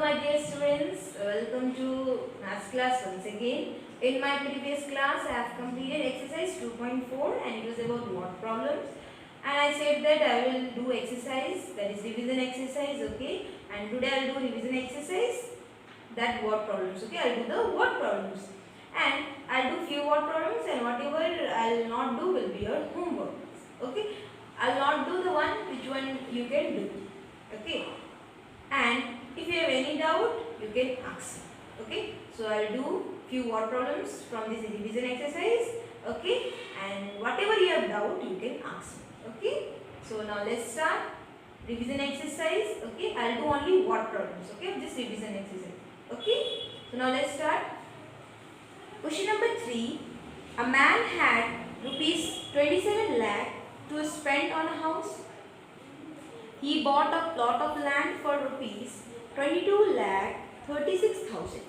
my dear students, welcome to maths class once again. In my previous class I have completed exercise 2.4 and it was about word problems, and I said that I will do exercise, that is revision exercise, okay, and today I will do revision exercise, that word problems, okay. I will do the word problems and I will do few word problems, and whatever I will not do will be your homework, okay. I will not do the one which one you can do, okay. And if you have any doubt, you can ask. Okay. So I will do few word problems from this revision exercise. Okay. And whatever you have doubt, you can ask. Okay. So now let's start revision exercise. Okay. I will do only word problems. Okay. Of this revision exercise. Okay. So now let's start. Question number 3. A man had rupees 27 lakh to spend on a house. He bought a plot of land for rupees 22 lakh 36,000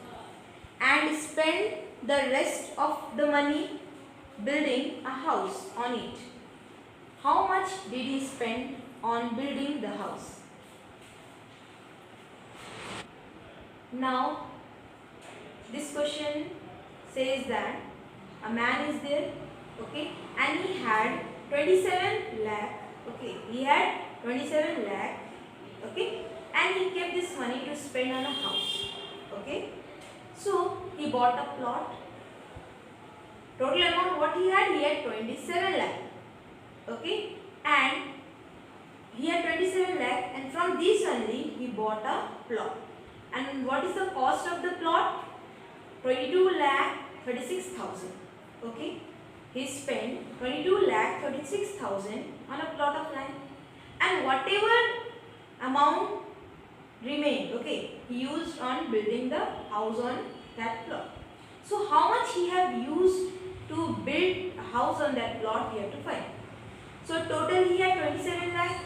and spent the rest of the money building a house on it. How much did he spend on building the house? Now, this question says that a man is there, okay, and he had 27 lakh, okay, he had 27 lakh, okay, and he kept this money to spend on a house, okay. So he bought a plot. Total amount what he had 27 lakh, okay, and he had 27 lakh, and from this only he bought a plot. And what is the cost of the plot? 22 lakh 36,000, okay. He spent 22 lakh 36,000 on a plot of land. And whatever amount remained, okay, he used on building the house on that plot. So how much he have used to build a house on that plot, we have to find. So total he had 27 lakh.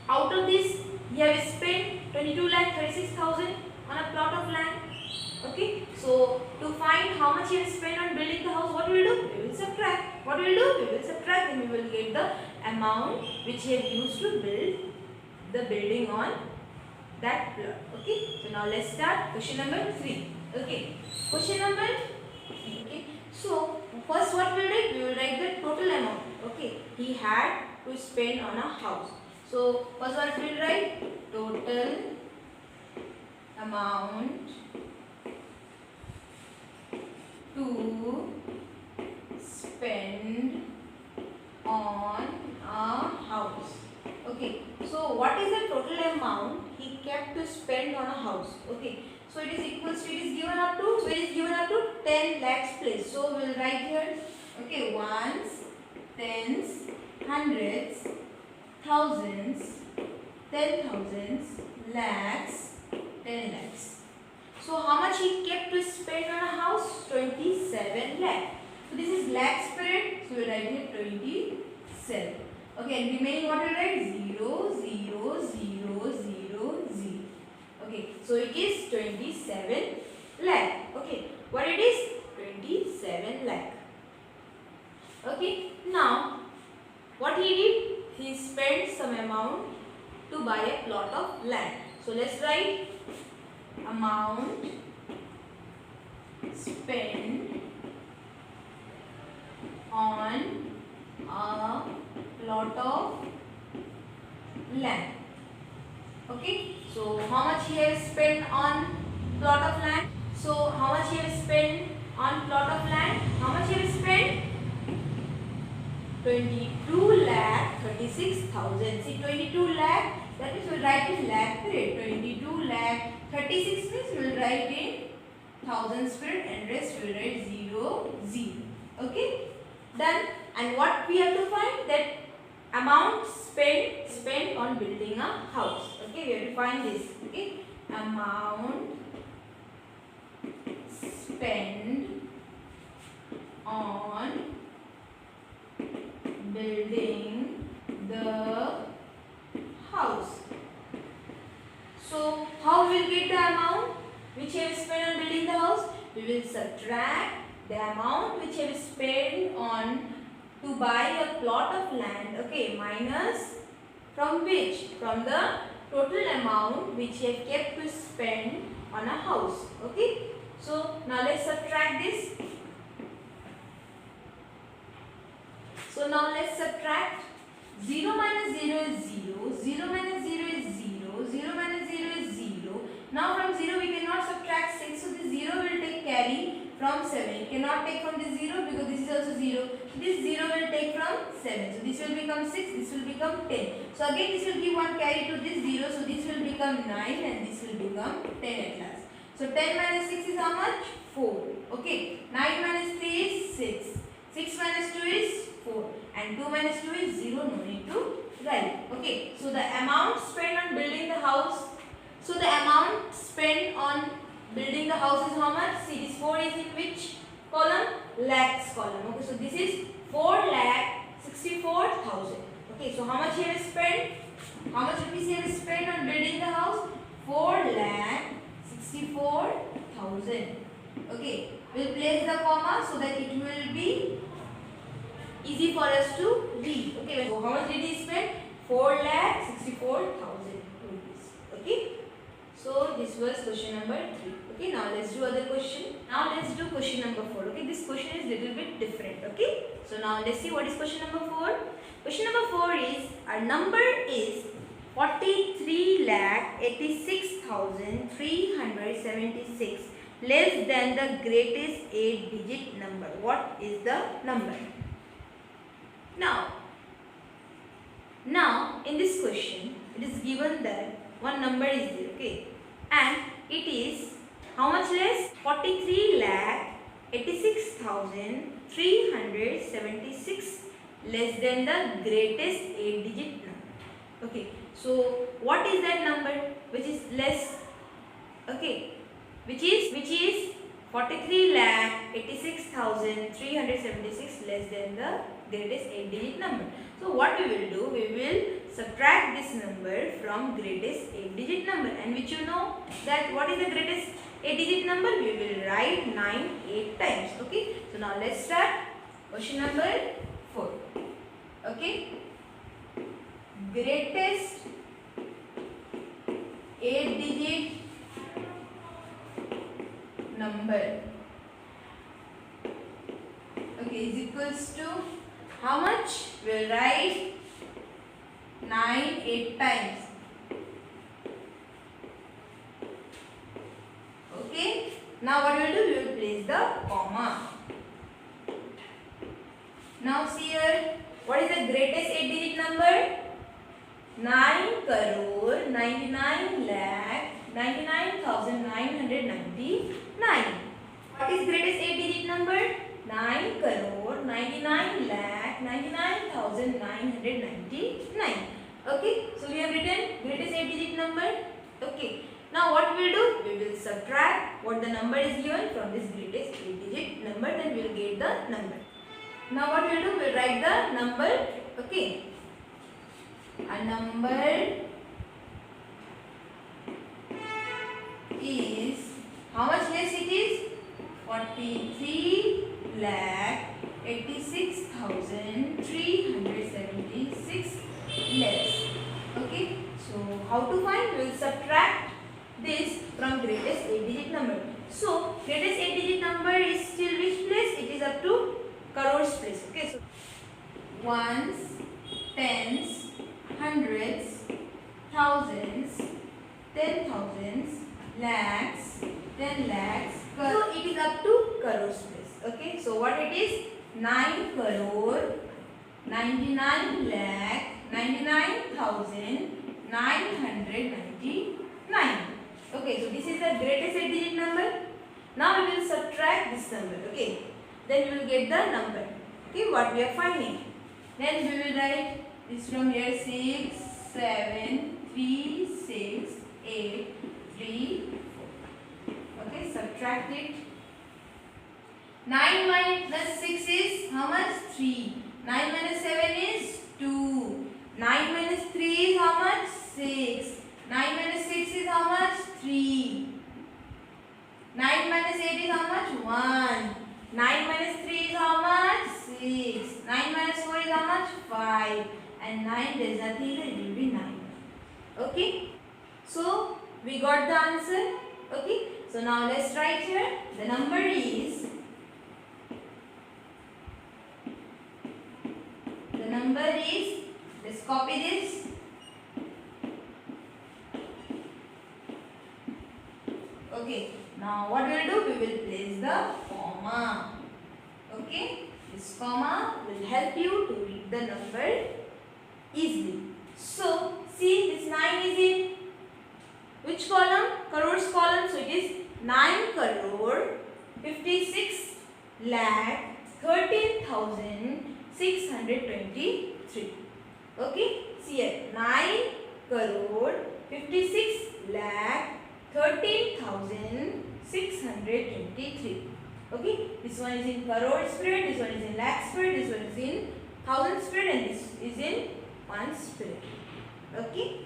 Out of this he have spent 22 lakh 36,000 on a plot of land. Okay, so to find how much he has spent on building the house, what we will do? We will subtract. What we will do? We will subtract, and we will get the amount which he has used to build the building on that plot. Okay, so now let's start question number 3. Okay, question number 3. Okay, so first what we will do? We will write the total amount. Okay, he had to spend on a house. So first what we will write? Total amount to spend on a house. Okay, so what is the total amount he kept to spend on a house? Okay, so it is equals to, it is given up to, so it is given up to 10 lakhs place. So we will write here, okay, ones, tens, hundreds, thousands, 10,000s, lakhs, 10 lakhs. So how much he kept to spend on a house? 27 lakh. So this is lakh spread. So we will write here 27. Okay, and remaining what we will write? 0, 0, 0, 0, 0. Okay, so it is 27 lakh. Okay, what it is? 27 lakh. Okay, now what he did? He spent some amount to buy a plot of land. So let's write amount spent on a plot of land. Okay, so how much he has spent on plot of land? So how much he has spent on plot of land? How much he has spent? 22 lakh 36,000. See, 22 lakh, that means we will write in lakh period. 22 lakh 36 means we will write in thousands period, and rest we will write 0, 0. Okay, done. And what we have to find? That amount spent on building a house. Okay, we have to find this. Okay, amount spent on building the house. So how we will get the amount which he has spent on building the house? We will subtract the amount which he has spent on to buy a plot of land, okay, minus from which? From the total amount which you have kept to spend on a house. Okay. So now let's subtract this. So now let's subtract. 0 minus 0 is 0. 0 minus 0 is 0. 0 minus 0 is 0. Now from 0 we cannot subtract 6. So this 0 will take carry from 7. You cannot take from this 0 because this is also 0. This 0 will take from 7. So this will become 6. This will become 10. So again this will give one carry to this 0. So this will become 9 and this will become 10 at last. So 10 minus 6 is how much? 4. Okay. 9 minus 3 is 6. 6 minus 2 is 4. And 2 minus 2 is 0. No need to write. Okay. So the amount spent on building the house. So the amount spent on building the house is how much? See, this 4 is in which column? Lakhs column. Okay. So this is 4,64,000. Okay. So how much you have spent? How much rupees you have spent on building the house? 4,64,000. Okay. We'll place the comma so that it will be easy for us to read. Okay. So how much did he spend? 4,64,000 rupees. Okay. So this was question number 3. Okay. Now let's do other question. Now let's do question number 4. Okay. This question is little bit different. Okay. So now let's see what is question number 4. Question number 4 is, our number is 43,86,376 less than the greatest 8-digit number. What is the number? Now in this question it is given that one number is there, okay, and it is how much less? 43,86,376 less than the greatest 8-digit number. Okay, so what is that number which is less? Okay, which is 43,86,376 less than the greatest 8-digit number. So what we will do, we will subtract this number from greatest 8-digit number, and which you know that what is the greatest 8-digit number? We will write 9 8 times. Okay. So now let's start question number 4. Okay. Greatest 8-digit number, okay, is equals to how much? We'll write 9 8 times. Okay. Now what we will do? We will place the comma. Now see here, what is the greatest 8-digit number? 9 crore 99 lakh 99,999. What is greatest 8-digit number? 9 crore 99 lakh 99,999. Okay, so we have written greatest 8-digit number. Okay, now what we will do? We will subtract what the number is given from this greatest 8-digit number, then we will get the number. Now what we will do? We will write the number. Okay, a number is, how much less it is? 43,86,376 less. Okay, so how to find? We will subtract this from greatest 8-digit number. So greatest 8-digit number is still which place? It is up to crores place. Okay, so ones, tens, hundreds, thousands, 10,000s, lakhs, 10 lakhs. So it is up to crores place. Okay, so what it is? 9 crore 99 lakh 99,999. Okay, so this is the greatest 8-digit number. Now we will subtract this number. Okay, then we will get the number. Okay, what we are finding. Then we will write this from here: 6, 7, 3, 6, 8, 3, 4. Okay, subtract it. 9 minus 6 is how much? 3. 9 minus 7 is 2. 9 minus 3 is how much? 6. 9 minus 6 is how much? 3. 9 minus 8 is how much? 1. 9 minus 3 is how much? 6. 9 minus 4 is how much? 5. And 9 there is nothing, it will be 9. Okay. So we got the answer. Okay. So now let's write here. The number is. Let's copy this. Okay. Now what we will do? We will place the comma. Okay. This comma will help you to read the number easily. So see, this 9 is in which column? Crores column. So it is 9 crore 56 lakh 13,623. Okay. See here, 9 crore 56 lakh 13,623. Okay. This one is in crore spirit. This one is in lakh spirit. This one is in thousand spirit, and this is in one spirit. Okay.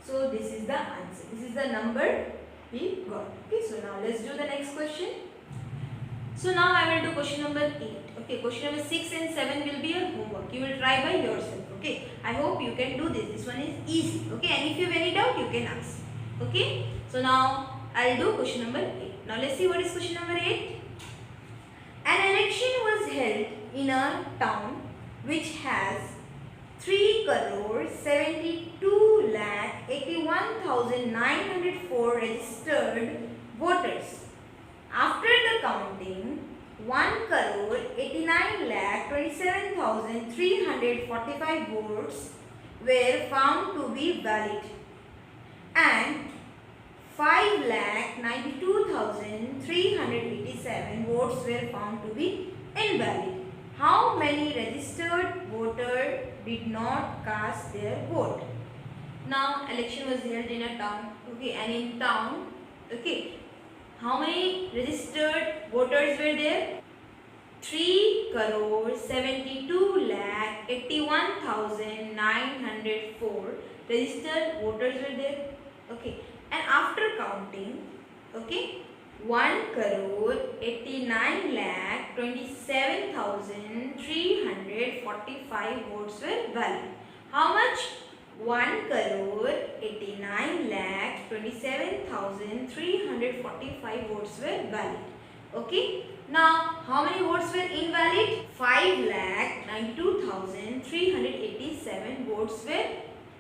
So this is the answer. This is the number we got. Okay. So now let's do the next question. So now I will do question number 8. Okay. Question number 6 and 7 will be your homework. You will try by yourself. Okay. I hope you can do this. This one is easy. Okay. And if you have any doubt, you can ask. Okay. So now I will do question number 8. Now let's see what is question number 8. An election was held in a town which has 3 crore 72 lakh 81,904 registered voters. After the counting, 1 crore 89 lakh 27,345 votes were found to be valid and 5 lakh 92,387 votes were found to be invalid. How many registered voters did not cast their vote? Now election was held in a town. Okay, and in town, okay, how many registered voters were there? 3 crore 72 lakh 81,904 registered voters were there. Okay, and after counting, okay, 1 crore 89 lakh 27,345 votes were valid. How much? 1 crore 89 lakh 27,345 votes were valid. Okay. Now, how many votes were invalid? 5 lakh 92,387 votes were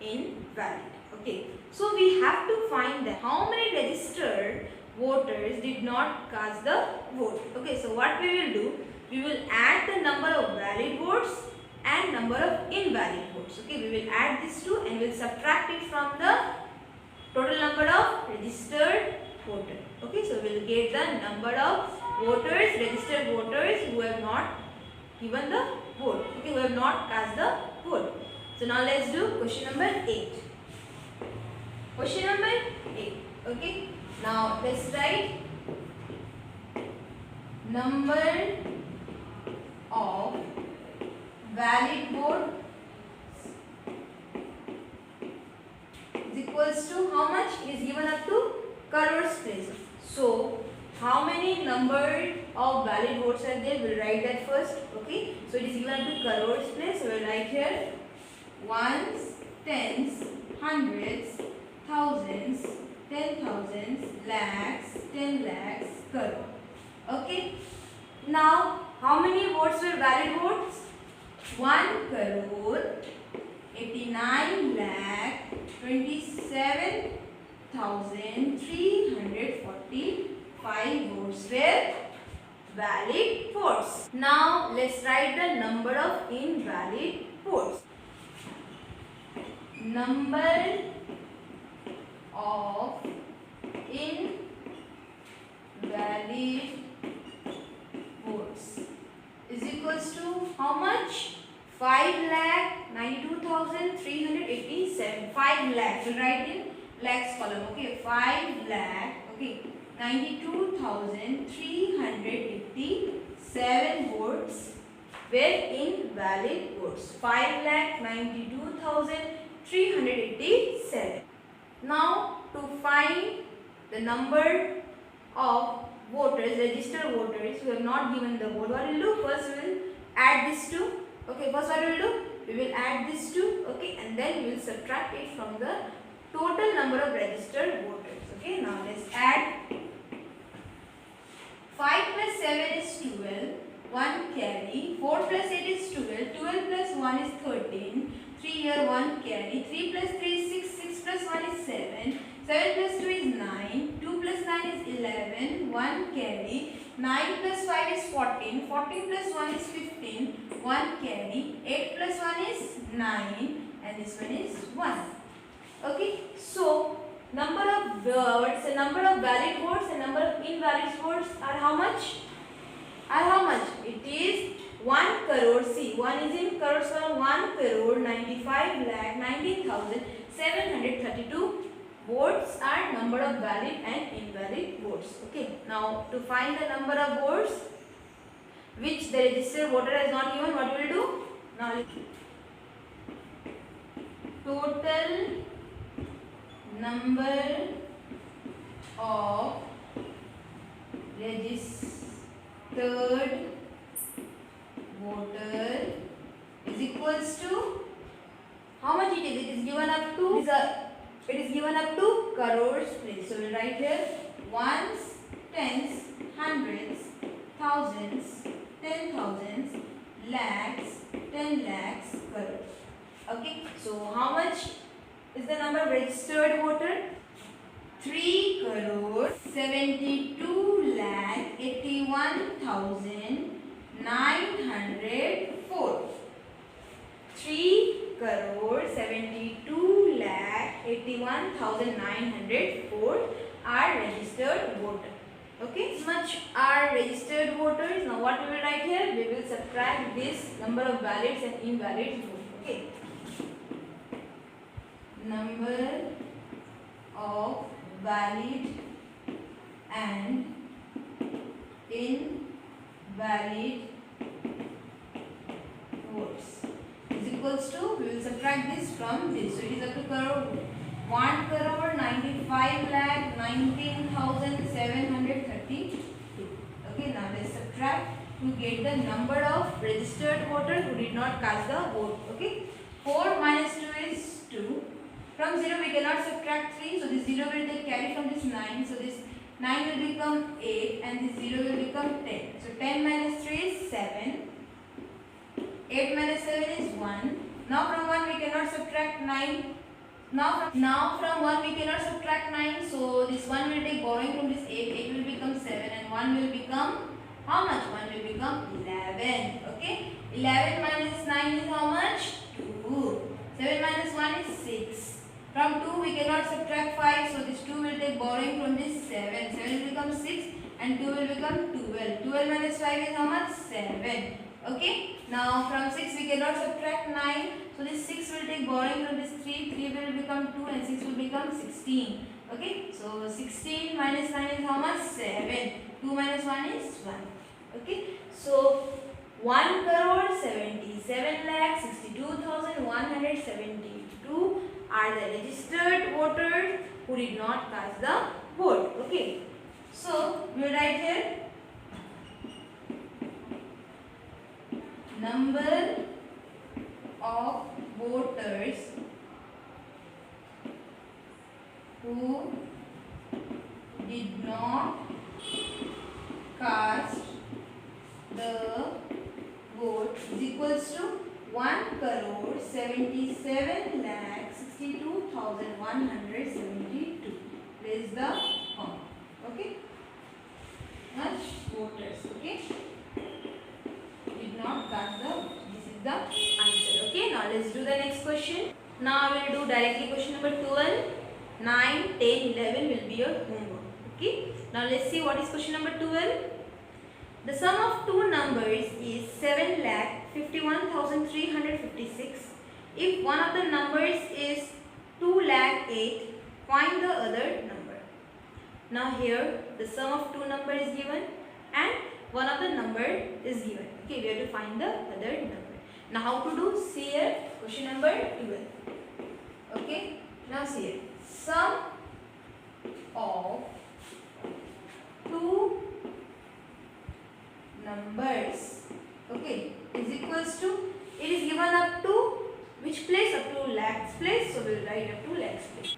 invalid. Okay. So, we have to find that how many registered voters did not cast the vote. Okay. So, what we will do? We will add the number of valid votes and number of invalid votes. Okay. We will add these two and we will subtract it from the total number of registered voters. Okay. So, we will get the number of voters, registered voters who have not given the vote. Okay. Who have not cast the vote. So, now let's do question number 8. Question number 8. Okay. Now let's write number of valid vote is equals to how much? It is given up to crores place. So how many number of valid votes are there? We'll write that first. Okay. So it is given up to crores place. So we'll write here ones, tens, hundreds, thousands, 10,000s, lakhs, 10 lakhs, crore. Okay. Now, how many votes were valid votes? 1 crore 89 lakh 27,345 votes were valid votes. Now, let's write the number of invalid votes. Number of invalid votes is equals to how much? 5,92,387. 5 lakh. We'll write in lakhs column. Okay. 5 lakh. Okay. 92,387 votes were invalid votes. 5,92,387. Now, to find the number of voters, registered voters who have not given the vote, what we will do? First, we will add this two. Okay, first what we will do? We will add this two. Okay, and then we will subtract it from the total number of registered voters. Okay, now let's add. 5 plus 7 is 12, 1 carry. 4 plus 8 is 12, 12 plus 1 is 13, 3 here 1 carry. 3 plus 3 is 6, 6 plus 1 is 7, 7 plus 2 is 9, 2 plus 9 is 11, 1 carry. 9 plus 5 is 14, 14 plus 1 is 15, 1 carry. 8 plus 1 is 9 and this one is 1. Okay, so number of number of valid votes and number of invalid votes are how much? It is 1 crore. See, 1 is in crores form. 1 crore 95 lakh 19,732 votes are number of valid and invalid votes. Okay, now to find the number of votes which the registered voter has not given, what we will do? Now total number of registered voter is equals to how much it is? It is given up to crores place. So we will write here ones, tens, hundreds, thousands, 10,000s, lakhs, 10 lakhs, crores. Okay, so how much is the number of registered voter? 3 crore 72 lakh 81,904. 3 crore 72 lakh 81,904 are registered voters. Okay, this much are registered voters. Now what we will write here? We will subtract this number of valids and invalids votes. Okay, number of valid and invalid votes is equals to, we will subtract this from this. So it is up to crore 1 crore 95 lakh 19,732. Okay, now let's subtract to get the number of registered voters who did not cast the vote. Okay, 4 minus 2 is 2. From 0 we cannot subtract 3, so this 0 will take carry from this 9. So this 9 will become 8 and this 0 will become 10. So 10 minus 3 is 7. 8 minus 7 is 1. Now from 1 we cannot subtract 9. Now from 1 we cannot subtract 9. So this 1 will take borrowing from this 8. 8 will become 7 and 1 will become how much? 1 will become 11. Okay. 11 minus 9 is how much? 2. 7 minus 1 is 6. From 2 we cannot subtract 5. So this 2 will take borrowing from this 7. 7 will become 6 and 2 will become 12. 12 minus 5 is how much? 7. Okay. Now from 6 we cannot subtract 9. So this 6 will take borrowing from this 3. 3 will become 2 and 6 will become 16. Okay. So 16 minus 9 is how much? 7. 2 minus 1 is 1. Okay. So 1 crore 77 lakh 62,172 are the registered voters who did not cast the vote. Okay. So we will write here number of voters who did not cast the vote is equals to 1 crore 77 lakh 62,172. Place the comma. Okay. Much voters. Okay. Did not cast the vote. This is the answer. Okay. Now let's do the next question. Now we will do directly question number 12. 9, 10, 11 will be your homework. Okay. Now let's see what is question number 12. The sum of two numbers is 7,51,356. If one of the numbers is 2,08,000, find the other number. Now here the sum of two numbers is given and one of the number is given. Okay, we have to find the other number. Now how to do? See here, question number 12. Okay, now see here. Sum of two numbers, okay, is equals to, it is given up to which place? Up to lakhs place. So we will write up to lakhs place.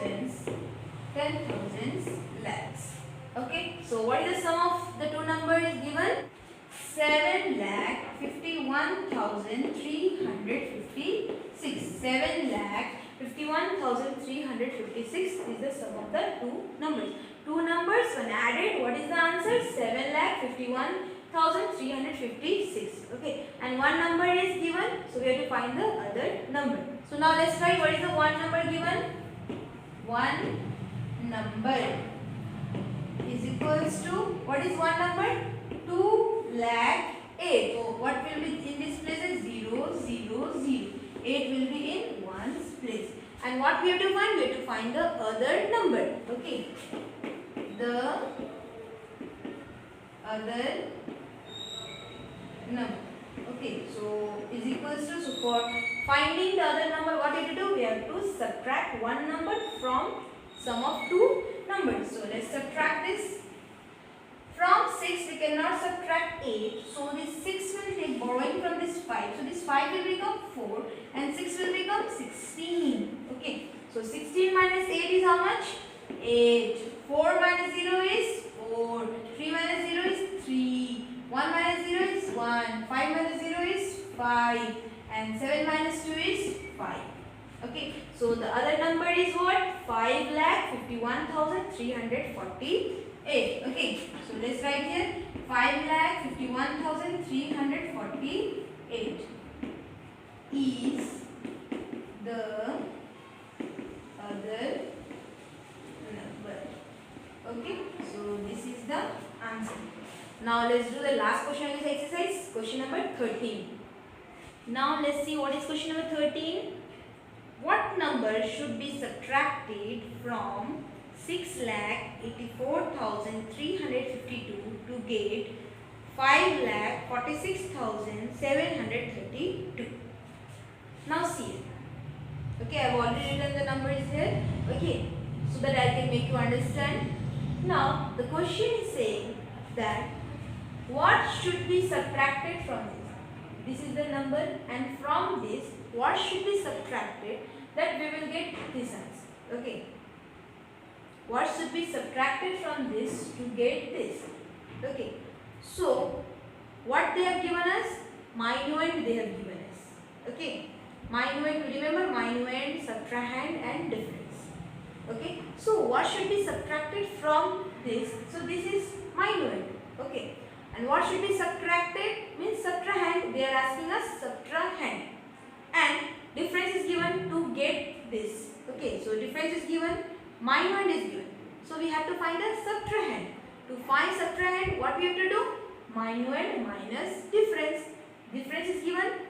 thousands lakhs. Okay, so what is the sum of the two numbers given? 7,51,356. 7,51,356 is the sum of the two numbers. Two numbers when added, what is the answer? 7,51,356. Okay, and one number is given, so we have to find the other number. So now let's write what is the one number given. One number is equals to, what is one number? 2,08,000. So what will be in this place is 0, 0, 0. 8 will be in ones place. And what we have to find? We have to find the other number. Okay. The other number. Okay. So is equals to, so for finding the other number, what we have to do? We have to subtract one number from sum of two numbers. So let's subtract this. From 6 we cannot subtract 8. So this 6 will take borrowing from this 5. So this 5 will become 4 and 6 will become 16. Okay. So 16 minus 8 is how much? 8. 4 minus 0 is 4. 3 minus 0 is 3. 1 minus 0 is 1. 5 minus 0 is 5. And 7 minus 2 is 5. Okay. So the other number is what? 5,51,348. Okay. So let's write here 5,51,348 is the other number. Okay. So this is the answer. Now let's do the last question of this exercise. Question number 13. Now let's see what is question number 13. What number should be subtracted from 6,84,352 to get 5,46,732? Now see. Okay, I have already written the numbers here. Okay, so that I can make you understand. Now the question is saying that what should be subtracted from this? This is the number, and from this what should be subtracted that we will get this answer. Okay. What should be subtracted from this to get this? Okay. So what they have given us? Minuend they have given us. Okay. Minuend, remember minuend, subtrahend and difference. Okay. So what should be subtracted from this? So this is minuend. Okay. And what should be subtracted? Means subtrahend. They are asking us subtrahend. And difference is given to get this. Okay. So difference is given. Minuend is given. So we have to find a subtrahend. To find subtrahend, what we have to do? Minuend minus difference. Difference is given.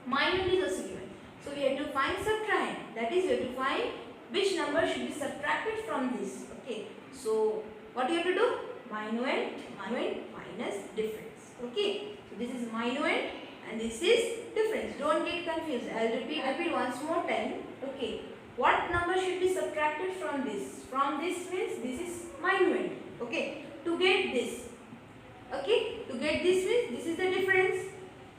Minuend is also given. So we have to find subtrahend. That is, we have to find which number should be subtracted from this. Okay. So what you have to do? Minuend minus difference. Okay. So this is minuend and this is difference. Don't get confused. I will repeat once more time. Okay. What number should be subtracted from this? From this means this is minuend. Okay. To get this. Okay. To get this means this is the difference.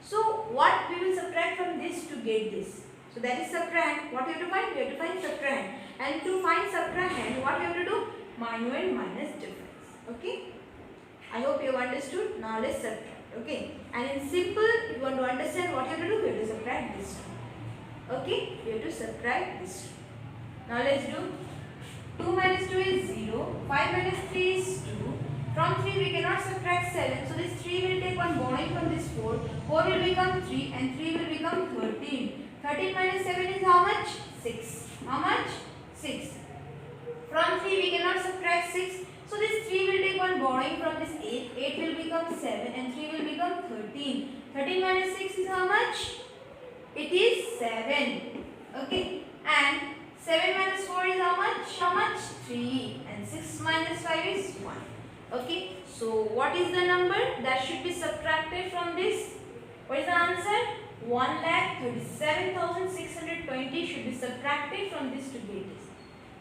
So what we will subtract from this to get this? So that is subtrahend. What we have to find? We have to find subtrahend. And to find subtrahend, what we have to do? Minuend minus difference. Okay. I hope you have understood. Now let's subtract. Okay. And in simple, if you want to understand what you have to do, we have to subtract this two. Okay. We have to subtract this two. Now let's do 2 minus 2 is 0. 5 minus 3 is 2. From 3 we cannot subtract 7. So this 3 will take one borrowing from this 4. 4 will become 3 and 3 will become 13. 13 minus 7 is how much? 6. How much? 6. From 3 we cannot subtract 6. So this 3 will take one borrowing from this 8. 8 will become 7 and 3 will become 13. 13 minus 6 is how much? It is 7. Okay. And 7 minus 4 is how much? How much? 3. And 6 minus 5 is 1. Okay. So what is the number that should be subtracted from this? What is the answer? 1,37,620 should be subtracted from this to get this.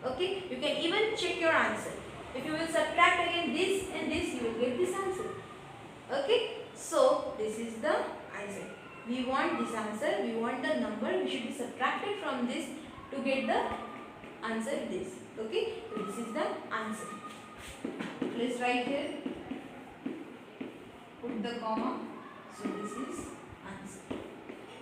Okay. You can even check your answer. If you will subtract again this and this, you will get this answer. Okay. So this is the answer. We want this answer. We want the number which should be subtracted from this to get the answer this. Okay, so this is the answer. Let's write here, put the comma, so this is answer.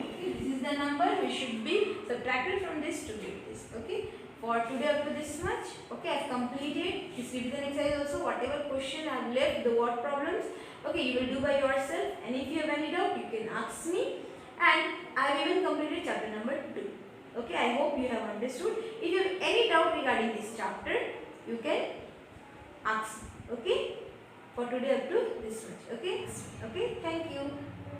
Okay, this is the number we should be subtracted from this to get this. Okay, for today up to this much. Okay, I have completed this revision exercise also. Whatever question I have left, the word problems, okay, you will do by yourself, and if you have any doubt, you can ask me. And I have even completed chapter number 2. Okay, I hope you have understood. If you have any doubt regarding this chapter, you can ask. Okay, for today up to this much. Okay, okay, thank you.